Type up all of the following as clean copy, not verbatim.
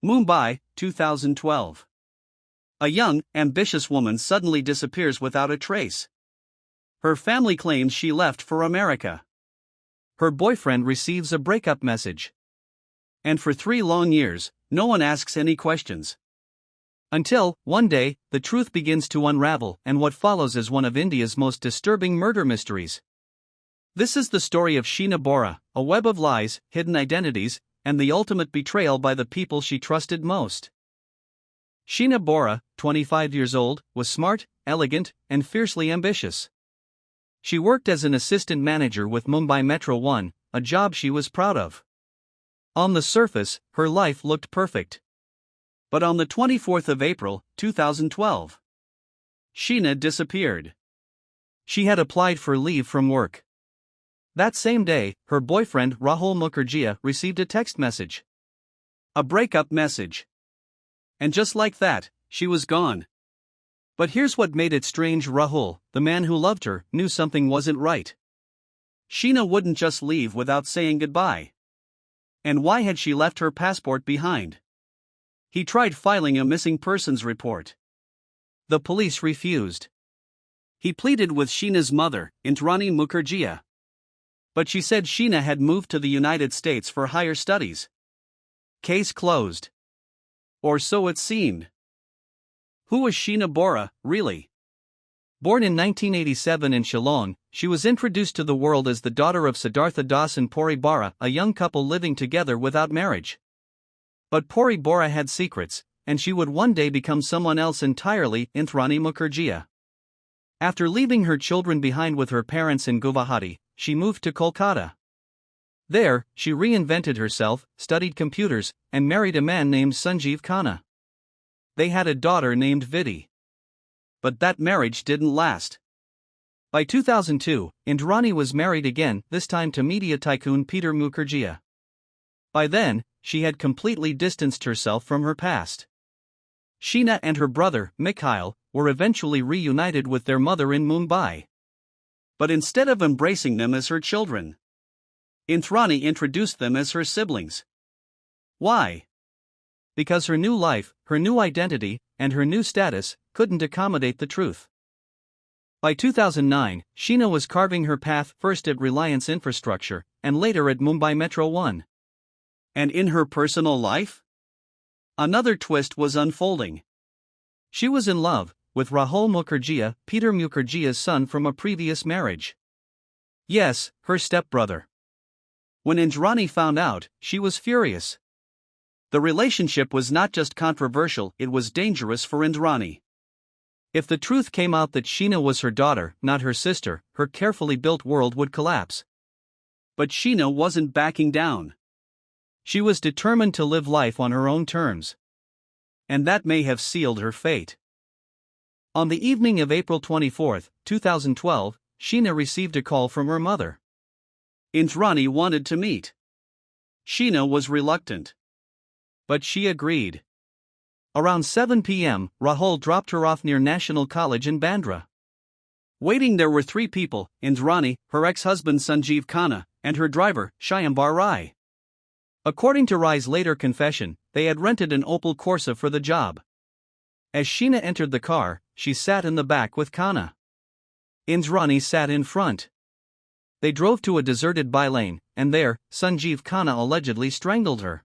Mumbai, 2012. A young, ambitious woman suddenly disappears without a trace. Her family claims she left for America. Her boyfriend receives a breakup message. And for 3 long years, no one asks any questions. Until, one day, the truth begins to unravel, and what follows is one of India's most disturbing murder mysteries. This is the story of Sheena Bora, a web of lies, hidden identities, and the ultimate betrayal by the people she trusted most. Sheena Bora, 25 years old, was smart, elegant, and fiercely ambitious. She worked as an assistant manager with Mumbai Metro 1, a job she was proud of. On the surface, her life looked perfect. But on the 24th of April, 2012, Sheena disappeared. She had applied for leave from work. That same day, her boyfriend Rahul Mukerjea received a text message. A breakup message. And just like that, she was gone. But here's what made it strange: Rahul, the man who loved her, knew something wasn't right. Sheena wouldn't just leave without saying goodbye. And why had she left her passport behind? He tried filing a missing persons report. The police refused. He pleaded with Sheena's mother, Indrani Mukerjea. But she said Sheena had moved to the United States for higher studies. Case closed. Or so it seemed. Who was Sheena Bora, really? Born in 1987 in Shillong, she was introduced to the world as the daughter of Siddhartha Das and Puri Bora, a young couple living together without marriage. But Puri Bora had secrets, and she would one day become someone else entirely, Indrani Mukerjea. After leaving her children behind with her parents in Guwahati, she moved to Kolkata. There, she reinvented herself, studied computers, and married a man named Sanjeev Khanna. They had a daughter named Vidhi. But that marriage didn't last. By 2002, Indrani was married again, this time to media tycoon Peter Mukerjea. By then, she had completely distanced herself from her past. Sheena and her brother, Mikhail, were eventually reunited with their mother in Mumbai. But instead of embracing them as her children, Indrani introduced them as her siblings. Why? Because her new life, her new identity, and her new status couldn't accommodate the truth. By 2009, Sheena was carving her path first at Reliance Infrastructure, and later at Mumbai Metro 1. And in her personal life? Another twist was unfolding. She was in love with Rahul Mukerjea, Peter Mukerjea's son from a previous marriage. Yes, her stepbrother. When Indrani found out, she was furious. The relationship was not just controversial, it was dangerous for Indrani. If the truth came out that Sheena was her daughter, not her sister, her carefully built world would collapse. But Sheena wasn't backing down. She was determined to live life on her own terms. And that may have sealed her fate. On the evening of April 24, 2012, Sheena received a call from her mother. Indrani wanted to meet. Sheena was reluctant. But she agreed. Around 7 p.m., Rahul dropped her off near National College in Bandra. Waiting there were 3 people: Indrani, her ex-husband Sanjeev Khanna, and her driver, Sheena Rai. According to Rai's later confession, they had rented an Opel Corsa for the job. As Sheena entered the car, she sat in the back with Khanna. Indrani sat in front. They drove to a deserted bylane, and there, Sanjeev Khanna allegedly strangled her.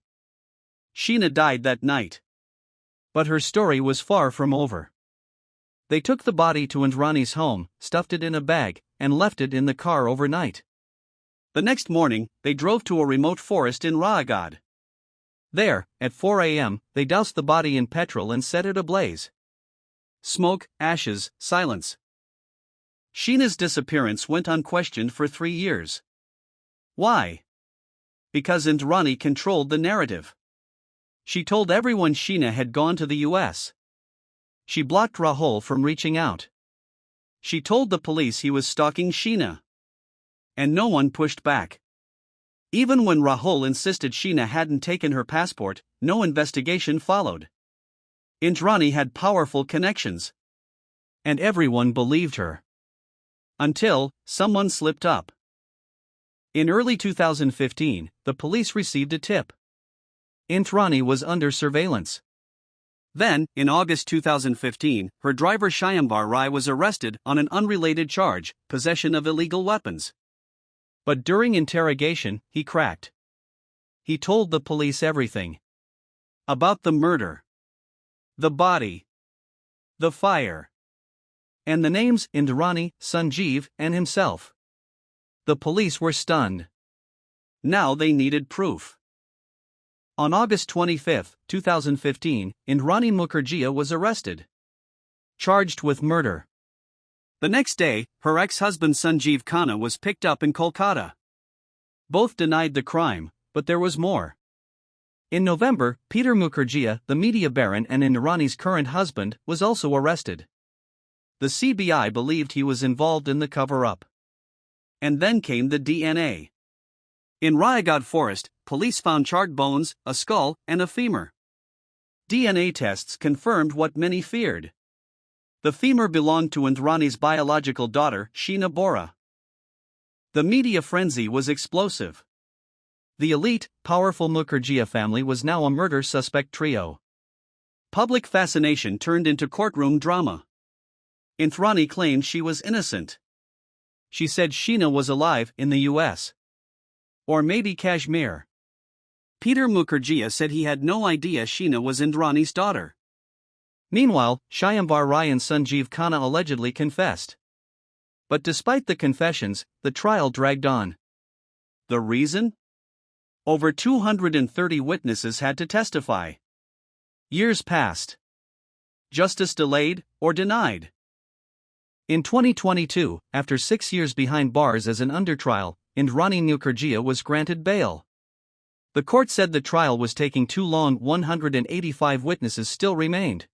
Sheena died that night. But her story was far from over. They took the body to Indrani's home, stuffed it in a bag, and left it in the car overnight. The next morning, they drove to a remote forest in Raigad. There, at 4 a.m., they doused the body in petrol and set it ablaze. Smoke, ashes, silence. Sheena's disappearance went unquestioned for 3 years. Why? Because Indrani controlled the narrative. She told everyone Sheena had gone to the US. She blocked Rahul from reaching out. She told the police he was stalking Sheena. And no one pushed back. Even when Rahul insisted Sheena hadn't taken her passport, no investigation followed. Indrani had powerful connections. And everyone believed her. Until someone slipped up. In early 2015, the police received a tip. Indrani was under surveillance. Then, in August 2015, her driver Sheena Bora was arrested on an unrelated charge, possession of illegal weapons. But during interrogation, he cracked. He told the police everything. About the murder, the body, the fire, and the names Indrani, Sanjeev, and himself. The police were stunned. Now they needed proof. On August 25, 2015, Indrani Mukerjea was arrested, charged with murder. The next day, her ex-husband Sanjeev Khanna was picked up in Kolkata. Both denied the crime, but there was more. In November, Peter Mukerjea, the media baron and Indrani's current husband, was also arrested. The CBI believed he was involved in the cover-up. And then came the DNA. In Rayagad forest, police found charred bones, a skull, and a femur. DNA tests confirmed what many feared. The femur belonged to Indrani's biological daughter, Sheena Bora. The media frenzy was explosive. The elite, powerful Mukerjea family was now a murder suspect trio. Public fascination turned into courtroom drama. Indrani claimed she was innocent. She said Sheena was alive in the US. Or maybe Kashmir. Peter Mukerjea said he had no idea Sheena was Indrani's daughter. Meanwhile, Sheena Bora and Sanjeev Khanna allegedly confessed. But despite the confessions, the trial dragged on. The reason? Over 230 witnesses had to testify. Years passed. Justice delayed or denied. In 2022, after 6 years behind bars as an undertrial, Indrani Mukerjea was granted bail. The court said the trial was taking too long. 185 witnesses still remained.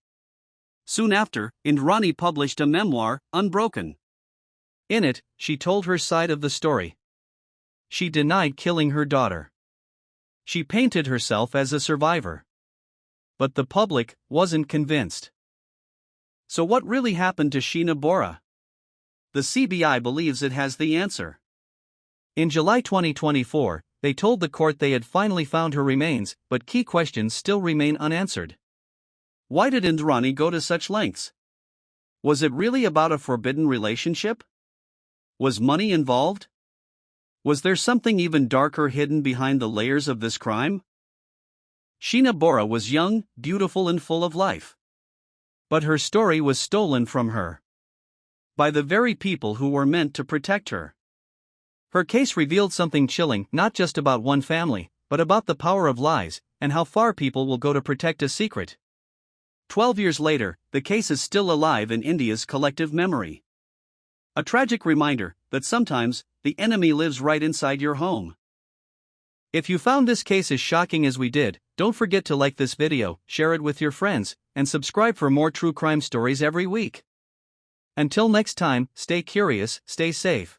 Soon after, Indrani published a memoir, Unbroken. In it, she told her side of the story. She denied killing her daughter. She painted herself as a survivor. But the public wasn't convinced. So what really happened to Sheena Bora? The CBI believes it has the answer. In July 2024, they told the court they had finally found her remains, but key questions still remain unanswered. Why did Indrani go to such lengths? Was it really about a forbidden relationship? Was money involved? Was there something even darker hidden behind the layers of this crime? Sheena Bora was young, beautiful and full of life. But her story was stolen from her. By the very people who were meant to protect her. Her case revealed something chilling, not just about one family, but about the power of lies, and how far people will go to protect a secret. 12 years later, the case is still alive in India's collective memory. A tragic reminder that sometimes, the enemy lives right inside your home. If you found this case as shocking as we did, don't forget to like this video, share it with your friends, and subscribe for more true crime stories every week. Until next time, stay curious, stay safe.